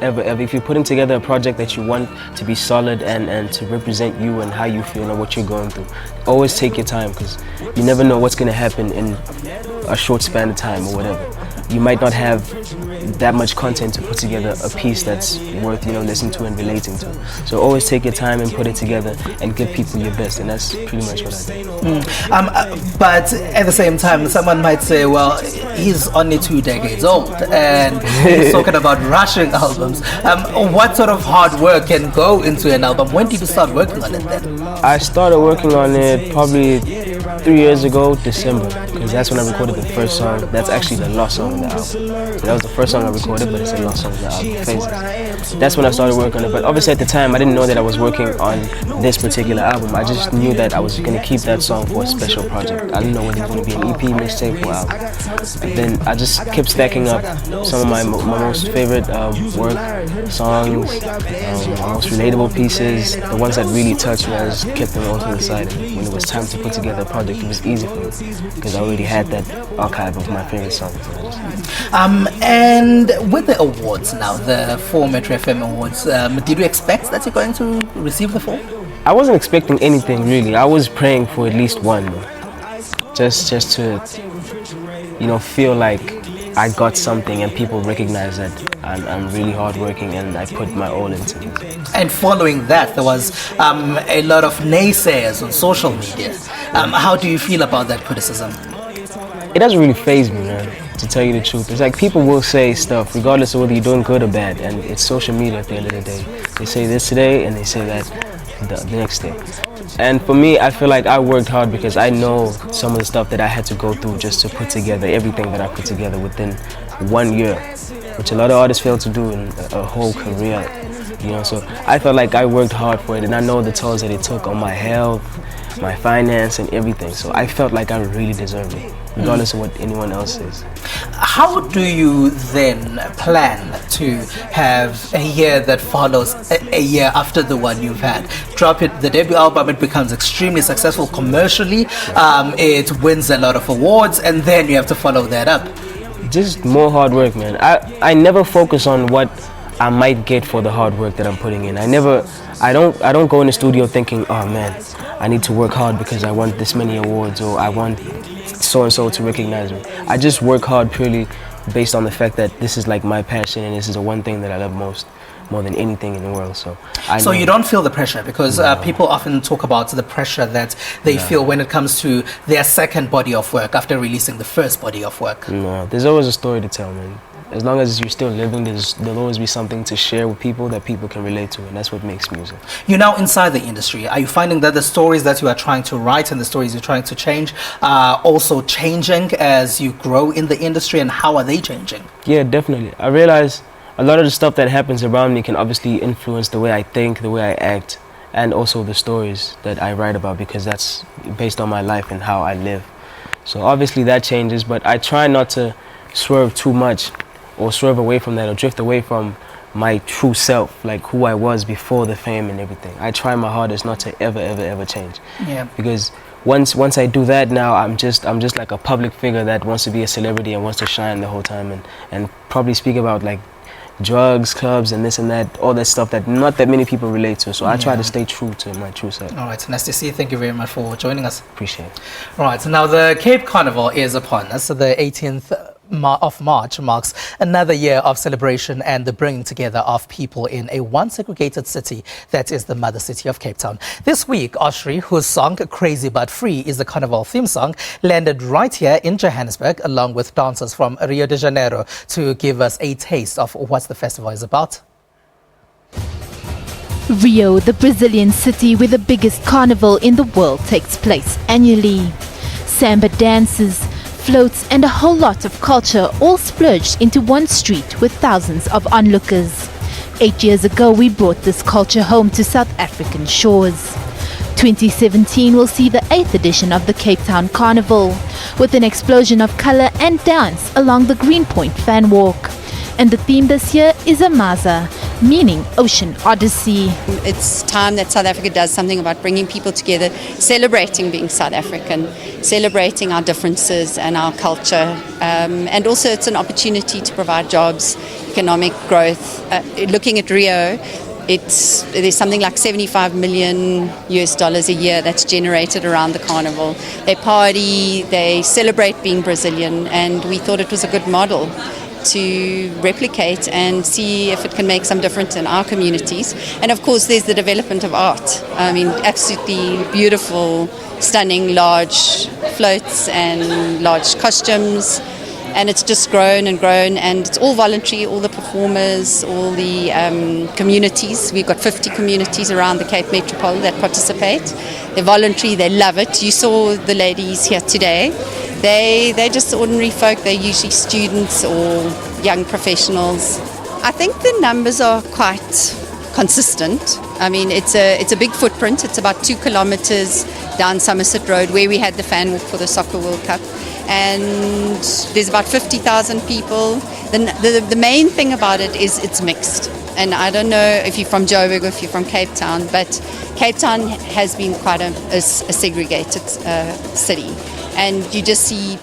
Ever. If you're putting together a project that you want to be solid and to represent you and how you feel and what you're going through, always take your time because you never know what's going to happen in a short span of time or whatever. You might not have that much content to put together a piece that's worth, listening to and relating to. So always take your time and put it together and give people your best, and that's pretty much what I do. But at the same time, someone might say, well, he's only 2 decades old and he's talking about rushing albums. What sort of hard work can go into an album? When did you start working on it then? I started working on it probably 3 years ago, December, because that's when I recorded the first song. That's actually the lost song on the album. So that was the first song I recorded, but it's a lost song on the album, Phases. That's when I started working on it. But obviously at the time, I didn't know that I was working on this particular album. I just knew that I was going to keep that song for a special project. I didn't know whether it was going to be an EP, mixtape, or album. But then I just kept stacking up some of my most favorite work, songs, most relatable pieces, the ones that really touched me. I just kept them all to the side. And when it was time to put together a project, it was easy for me because I already had that archive of my favorite songs. And with the awards now, the 4 Metro FM Awards, did you expect that you're going to receive the 4? I wasn't expecting anything really. I was praying for at least one, just to, feel like I got something and people recognize that I'm really hardworking and I put my all into it. And following that, there was a lot of naysayers on social media. How do you feel about that criticism? It doesn't really faze me, man, to tell you the truth. It's like people will say stuff regardless of whether you're doing good or bad, and it's social media at the end of the day. They say this today and they say that the next day. And for me, I feel like I worked hard because I know some of the stuff that I had to go through just to put together everything that I put together within 1 year, which a lot of artists fail to do in a whole career. So I felt like I worked hard for it, and I know the tolls that it took on my health, my finance, and everything. So I felt like I really deserved it, regardless of what anyone else says. How do you then plan to have a year that follows a year after the one you've had? Drop it, the debut album, it becomes extremely successful commercially, it wins a lot of awards, and then you have to follow that up. Just more hard work, man. I never focus on what I might get for the hard work that I'm putting in. I don't go in the studio thinking, oh man, I need to work hard because I want this many awards or I want so-and-so to recognize me. I just work hard purely based on the fact that this is like my passion and this is the one thing that I love most. more than anything in the world. So you don't feel the pressure because people often talk about the pressure that they feel when it comes to their second body of work after releasing the first body of work. No, there's always a story to tell, man. As long as you're still living, there'll always be something to share with people that people can relate to, and that's what makes music. You're now inside the industry. Are you finding that the stories that you are trying to write and the stories you're trying to change are also changing as you grow in the industry, and how are they changing? Yeah, definitely. I realize a lot of the stuff that happens around me can obviously influence the way I think, the way I act, and also the stories that I write about, because that's based on my life and how I live. So obviously that changes, but I try not to swerve too much or swerve away from that or drift away from my true self, like who I was before the fame and everything. I try my hardest not to ever change. Yeah. Because once I do that, now I'm just like a public figure that wants to be a celebrity and wants to shine the whole time and probably speak about like drugs, clubs, and this and that, all that stuff that not that many people relate to. So I try to stay true to my true self. All right, nice to see you. Thank you very much for joining us. Appreciate it. All right, so now the Cape Carnival is upon us. So the 18th of March marks another year of celebration and the bringing together of people in a once segregated city that is the mother city of Cape Town. This week, Oshri, whose song Crazy But Free is the Carnival theme song, landed right here in Johannesburg along with dancers from Rio de Janeiro to give us a taste of what the festival is about. Rio, the Brazilian city where the biggest carnival in the world takes place annually. Samba dances, floats and a whole lot of culture all splurged into one street with thousands of onlookers. 8 years ago we brought this culture home to South African shores. 2017 will see the 8th edition of the Cape Town Carnival, with an explosion of colour and dance along the Greenpoint Fan Walk. And the theme this year is Amaza, meaning Ocean Odyssey. It's time that South Africa does something about bringing people together, celebrating being South African, celebrating our differences and our culture. And also it's an opportunity to provide jobs, economic growth. Looking at Rio, there's something like $75 million a year that's generated around the carnival. They party, they celebrate being Brazilian, and we thought it was a good model to replicate and see if it can make some difference in our communities. And of course there's the development of art. I mean, absolutely beautiful, stunning, large floats and large costumes. And it's just grown and grown, and it's all voluntary, all the performers, all the communities. We've got 50 communities around the Cape Metropole that participate. They're voluntary, they love it. You saw the ladies here today. They're just ordinary folk. They're usually students or young professionals. I think the numbers are quite consistent. I mean, it's a big footprint. It's about 2 kilometers down Somerset Road, where we had the fan walk for the Soccer World Cup. And there's about 50,000 people. The main thing about it is it's mixed. And I don't know if you're from Joburg or if you're from Cape Town, but Cape Town has been quite a segregated city. And you just see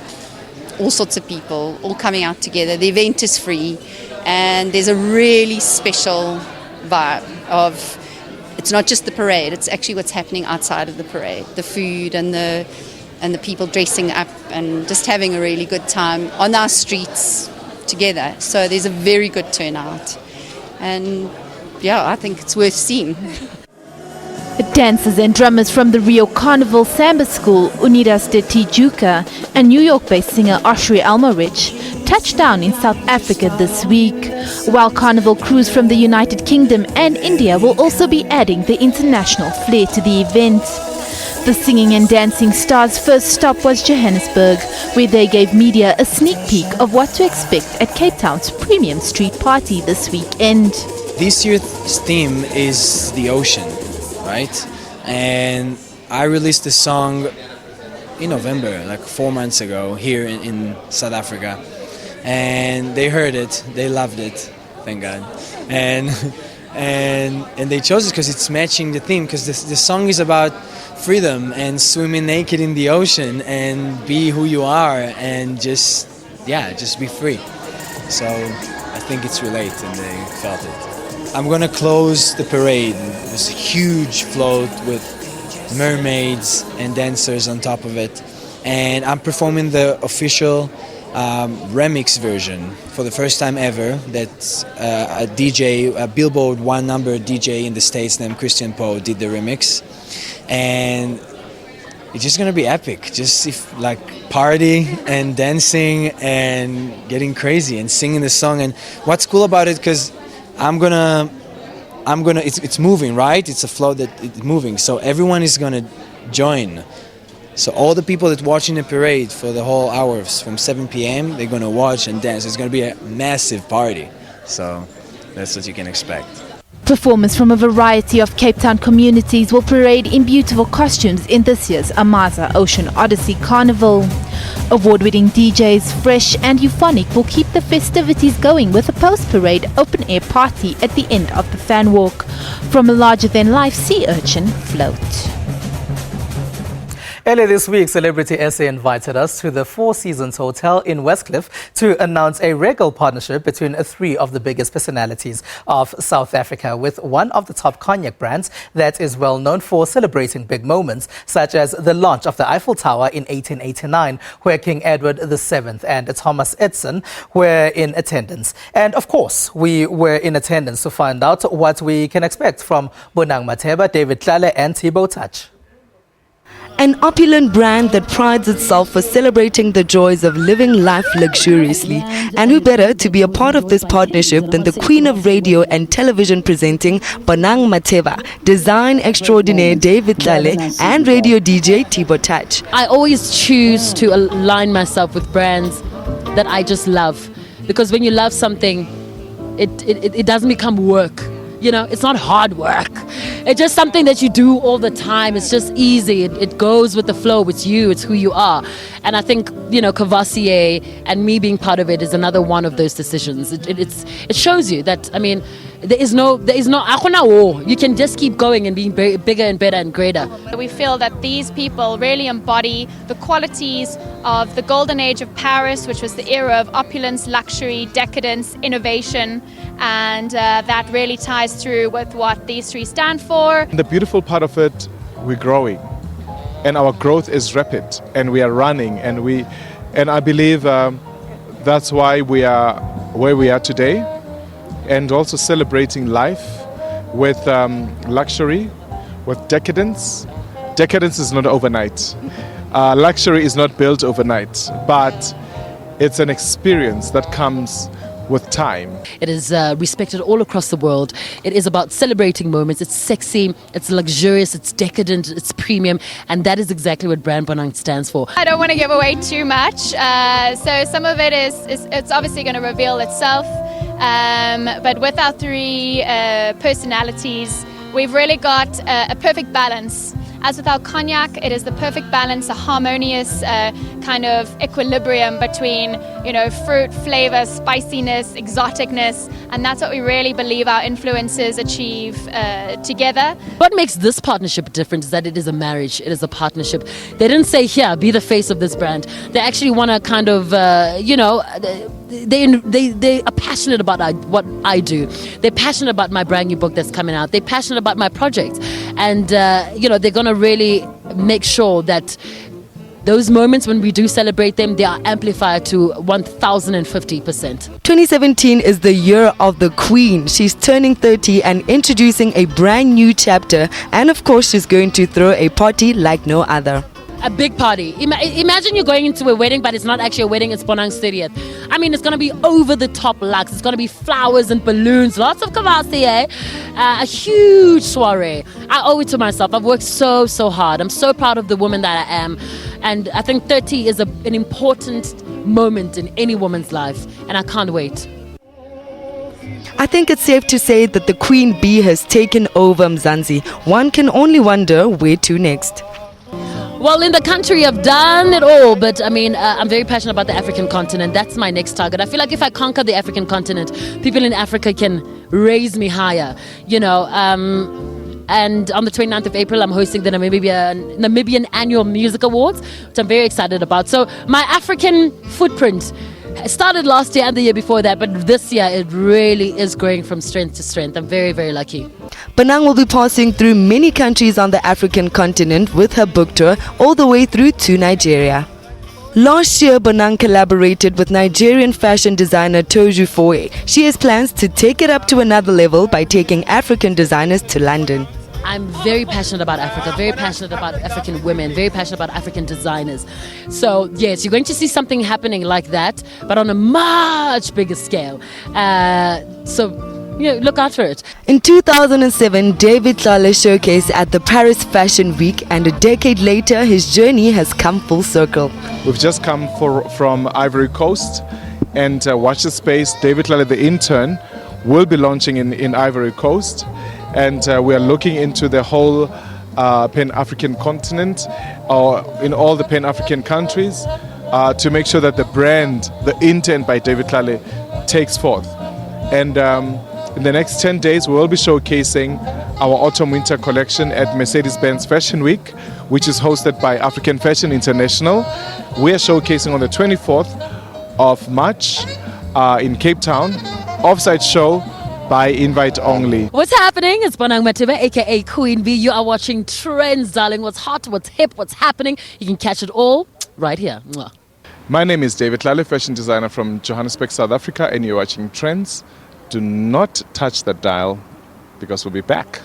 all sorts of people all coming out together. The event is free, and there's a really special vibe of, it's not just the parade, it's actually what's happening outside of the parade. The food and the people dressing up and just having a really good time on our streets together. So there's a very good turnout. And yeah, I think it's worth seeing. Dancers and drummers from the Rio Carnival Samba School, Unidas de Tijuca, and New York-based singer Oshri Almarich touched down in South Africa this week, while carnival crews from the United Kingdom and India will also be adding the international flair to the event. The singing and dancing stars' first stop was Johannesburg, where they gave media a sneak peek of what to expect at Cape Town's premium street party this weekend. This year's theme is the ocean, right? And I released the song in November, like 4 months ago, here in South Africa. And they heard it, they loved it, thank God. And they chose it because it's matching the theme, because the song is about freedom and swimming naked in the ocean and be who you are and just be free. So I think it's relate and they felt it. I'm gonna close the parade. There's a huge float with mermaids and dancers on top of it. And I'm performing the official remix version for the first time ever that a DJ, a Billboard one number DJ in the States named Christian Poe did the remix, and it's just gonna be epic. Just party and dancing and getting crazy and singing the song. And what's cool about it, because it's moving, right? It's a flow that it's moving, so everyone is gonna join. So all the people that watching the parade for the whole hours from 7 p.m. they're gonna watch and dance. It's gonna be a massive party. So that's what you can expect. Performers from a variety of Cape Town communities will parade in beautiful costumes in this year's Amaza Ocean Odyssey Carnival. Award-winning DJs Fresh and Euphonic will keep the festivities going with a post-parade open-air party at the end of the fan walk from a larger-than-life sea urchin float. Earlier this week, Celebrity SA invited us to the Four Seasons Hotel in Westcliff to announce a regal partnership between three of the biggest personalities of South Africa with one of the top cognac brands that is well known for celebrating big moments, such as the launch of the Eiffel Tower in 1889, where King Edward VII and Thomas Edison were in attendance. And of course, we were in attendance to find out what we can expect from Bonang Matheba, David Tlale and Thibaut Touch. An opulent brand that prides itself for celebrating the joys of living life luxuriously. And who better to be a part of this partnership than the queen of radio and television presenting, Bonang Matheba, design extraordinaire David Tlale, and radio DJ Thibaut Touch. I always choose to align myself with brands that I just love. Because when you love something, it doesn't become work. You know, it's not hard work. It's just something that you do all the time. It's just easy. It goes with the flow. It's you. It's who you are. And I think, you know, Cavassier and me being part of it is another one of those decisions. It shows you that, I mean, there is no, you can just keep going and being bigger and better and greater. We feel that these people really embody the qualities of the golden age of Paris, which was the era of opulence, luxury, decadence, innovation, and that really ties through with what these three stand for. The beautiful part of it, we're growing, and our growth is rapid, and we are running, and I believe that's why we are where we are today, and also celebrating life with luxury, with decadence. Decadence is not overnight. Luxury is not built overnight, but it's an experience that comes with time. It is respected all across the world. It is about celebrating moments. It's sexy, it's luxurious, it's decadent, it's premium, and that is exactly what brand Bonang stands for. I don't want to give away too much, so some of it is it's obviously going to reveal itself, but with our three personalities, we've really got a perfect balance. As with our cognac, it is the perfect balance, a harmonious kind of equilibrium between, you know, fruit, flavor, spiciness, exoticness, and that's what we really believe our influencers achieve together. What makes this partnership different is that it is a marriage, it is a partnership. They didn't say, here, be the face of this brand. They actually want to kind of, you know, they are passionate about what I do. They're passionate about my brand new book that's coming out. They're passionate about my project. And, you know, they're going to really make sure that those moments when we do celebrate them, they are amplified to 1050%. 2017 is the year of the Queen. She's turning 30 and introducing a brand new chapter. And of course, she's going to throw a party like no other. A big party. Imagine you're going into a wedding, but it's not actually a wedding, it's Bonang's 30th. I mean, it's going to be over the top luxe. It's going to be flowers and balloons, lots of Cavassier, a huge soiree. I owe it to myself. I've worked so hard. I'm so proud of the woman that I am. And I think 30 is an important moment in any woman's life. And I can't wait. I think it's safe to say that the Queen Bee has taken over Mzansi. One can only wonder where to next. Well, in the country, I've done it all, but I mean, I'm very passionate about the African continent. That's my next target. I feel like if I conquer the African continent, people in Africa can raise me higher, you know. And on the 29th of April, I'm hosting the Namibian Annual Music Awards, which I'm very excited about. So my African footprint started last year and the year before that, but this year it really is growing from strength to strength. I'm very, very lucky. Bonang will be passing through many countries on the African continent with her book tour all the way through to Nigeria. Last year, Bonang collaborated with Nigerian fashion designer Toju Foye. She has plans to take it up to another level by taking African designers to London. I'm very passionate about Africa, very passionate about African women, very passionate about African designers. So yes, you're going to see something happening like that, but on a much bigger scale. Look out for it. In 2007, David Tlale showcased at the Paris Fashion Week, and a decade later, his journey has come full circle. We've just come from Ivory Coast, and watch the space. David Tlale, the intern, will be launching in Ivory Coast, and we are looking into the whole Pan-African continent, or in all the Pan-African countries, to make sure that the brand, the intern by David Tlale, takes forth. And in the next 10 days, we will be showcasing our autumn-winter collection at Mercedes-Benz Fashion Week, which is hosted by African Fashion International. We are showcasing on the 24th of March in Cape Town, off-site show by invite only. What's happening? It's Bonang Mateba, aka Queen Bee. You are watching Trendz, darling. What's hot, what's hip, what's happening? You can catch it all right here. Mwah. My name is David Tlale, fashion designer from Johannesburg, South Africa, and you're watching Trendz. Do not touch that dial, because we'll be back.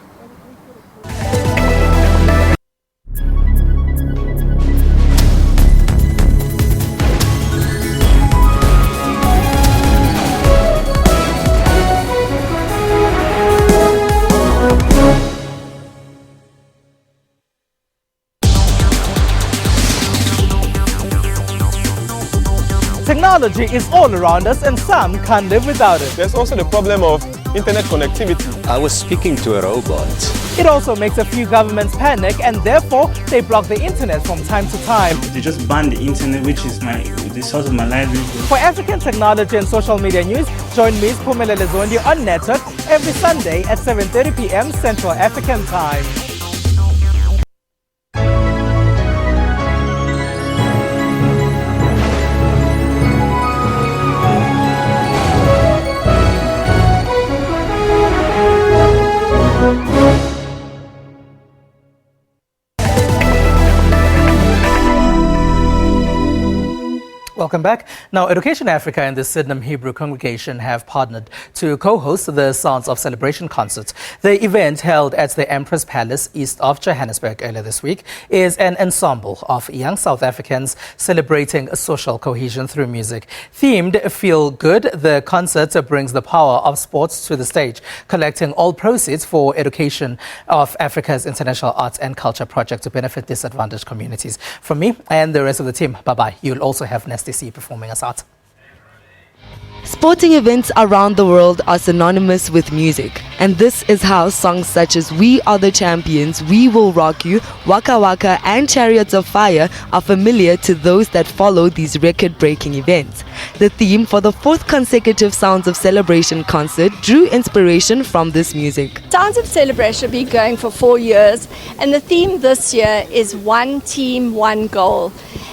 Technology is all around us and some can't live without it. There's also the problem of internet connectivity. I was speaking to a robot. It also makes a few governments panic, and therefore they block the internet from time to time. They just ban the internet, which is the source of my livelihood. For African technology and social media news, join me, Phumelele Zondi, on Network every Sunday at 7:30 p.m. Central African Time. Welcome back. Now, Education Africa and the Sydenham Hebrew Congregation have partnered to co-host the Sounds of Celebration concert. The event, held at the Empress Palace east of Johannesburg earlier this week, is an ensemble of young South Africans celebrating social cohesion through music. Themed Feel Good, the concert brings the power of sports to the stage, collecting all proceeds for education of Africa's International Arts and Culture Project to benefit disadvantaged communities. From me and the rest of the team, bye-bye. You'll also have Nasty C performing us out. Sporting events around the world are synonymous with music, and this is how songs such as We Are the Champions, We Will Rock You, Waka Waka and Chariots of Fire are familiar to those that follow these record-breaking events. The theme for the fourth consecutive Sounds of Celebration concert drew inspiration from this music. Sounds of Celebration have been going for 4 years, and the theme this year is One Team, One Goal.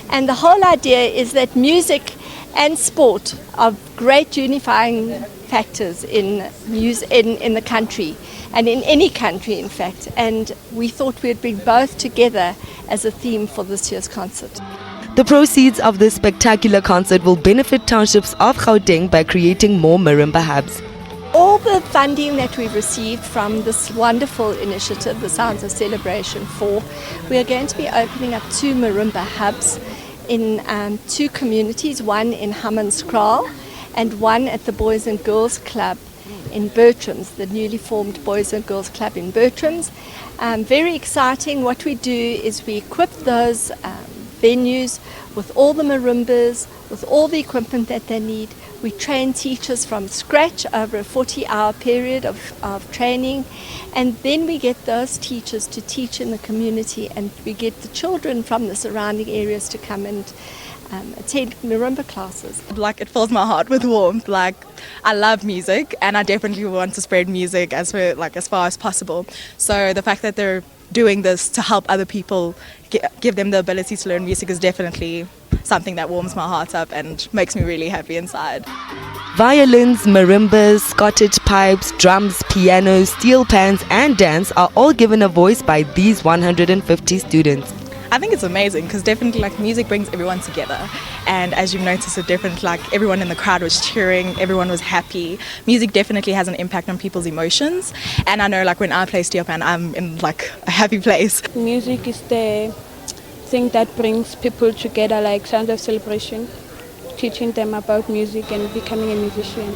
And the whole idea is that music and sport are great unifying factors in the country, and in any country in fact, and we thought we'd bring both together as a theme for this year's concert. The proceeds of this spectacular concert will benefit townships of Gauteng by creating more marimba hubs. All the funding that we've received from this wonderful initiative, the Sounds of Celebration 4, we are going to be opening up 2 marimba hubs in 2 communities, one in Hammanskraal and one at the Boys and Girls Club in Bertrams, the newly formed Boys and Girls Club in Bertrams. Very exciting. What we do is we equip those venues with all the marimbas, with all the equipment that they need. We train teachers from scratch over a 40-hour period of training, and then we get those teachers to teach in the community, and we get the children from the surrounding areas to come and attend marimba classes. Like, it fills my heart with warmth. Like, I love music, and I definitely want to spread music as far as possible. So the fact that they're doing this to help other people, give them the ability to learn music, is definitely something that warms my heart up and makes me really happy inside. Violins, marimbas, Scottish pipes, drums, pianos, steel pans and dance are all given a voice by these 150 students. I think it's amazing because definitely like music brings everyone together, and as you've noticed, a different like everyone in the crowd was cheering, everyone was happy. Music definitely has an impact on people's emotions, and I know like when I play Steelpan, I'm in like a happy place. Music is the thing that brings people together, like Sounds of Celebration, teaching them about music and becoming a musician.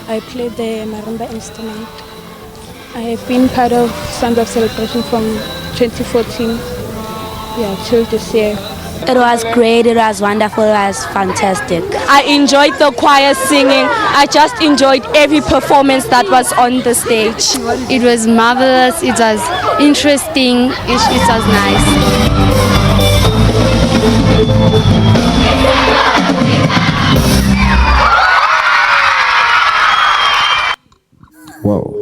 I play the marimba instrument. I have been part of Sounds of Celebration from 2014 till this year. It was great, it was wonderful, it was fantastic. I enjoyed the choir singing. I just enjoyed every performance that was on the stage. It was marvelous, it was interesting, it was nice. Whoa.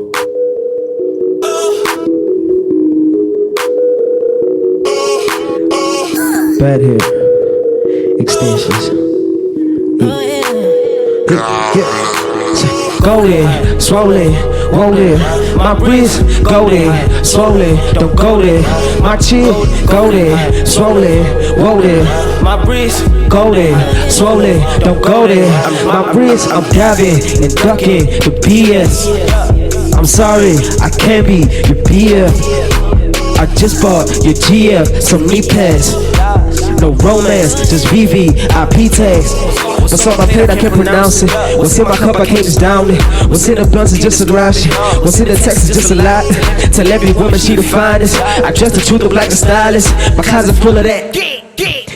Bad hair, extensions. Golden, swollen, rolling. My wrist golden, swollen, don't go there. My chin golden, swollen, rolling. My wrist golden, swollen, don't go there. My wrist, I'm diving and ducking the BS. I'm sorry, I can't be your BF. I just bought your GF, some knee pads. No romance, just VVIP tags. What's on my plate, I can't pronounce it. What's in my cup, I can't just down it. What's in the blunts is just a ration. What's in the text is just a lot. Tell every woman she the finest. I dress the truth up like a stylist. My closet full of that.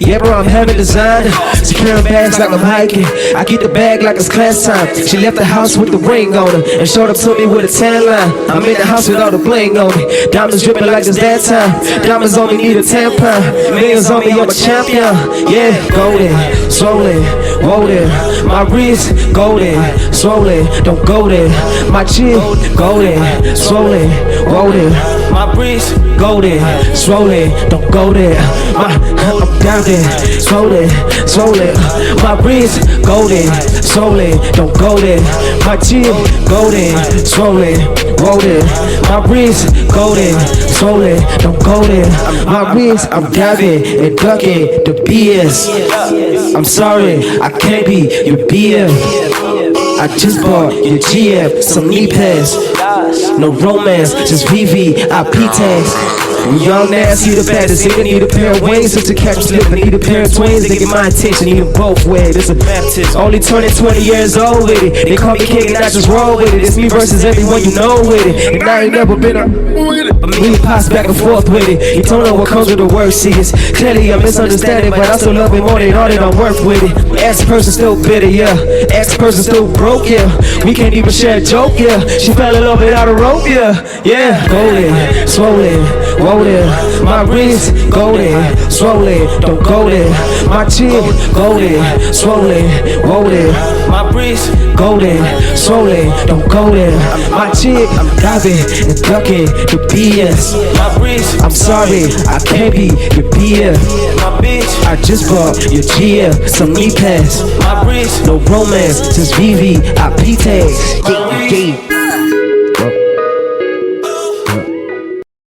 Yeah, bro, I'm having designer. Securing bags like I'm hiking. I get the bag like it's class time. She left the house with the ring on her and showed up to me with a tan line. I'm in the house with all the bling on me. Diamonds dripping like it's that time. Diamonds on me need a tampon. Millions on me, I'm a champion. Yeah, golden, swollen, golden. My wrist, golden, swollen, don't go there. My chin, golden, swollen, golden. My wrist, golden, swollen, don't go there. I'm diving, swollen, swollen. My wrist, golden, swollen, don't go there. My chin, golden, swollen, golden. My wrist, golden, swollen, don't go there. My wrist, I'm diving and ducking the BS. I'm sorry, I can't be your BF. I just bought your GF, some knee pads. No romance, just VVIP tags. Young nasty, the baddest. They need a pair of wings just to catch them slip. I need a pair of twins, they get my attention. Need them both wear. It's a baptism. Only turning 20 years old with it. They call me king and I just roll with it. It's me versus everyone you know with it. And I ain't never been a but me and Pops back and forth with it. You don't know what comes with the worst is. Clearly I'm misunderstanding, but I still love it more than all that I'm worth with it. Ex-person still bitter, yeah. Ex-person still broke, yeah. We can't even share a joke, yeah. She fell in love without a rope, yeah. Yeah, golden, swollen, golden. My wrist, golden, swollen, don't go there. My chin, golden, swollen, golden. My wrist, golden, swollen, don't go there. My chick, I'm diving and ducking the BS. My wrist, I'm sorry, I can't be your BF. My bitch, I just bought your GF, some knee pads. My wrist, no romance, just VVIP tags.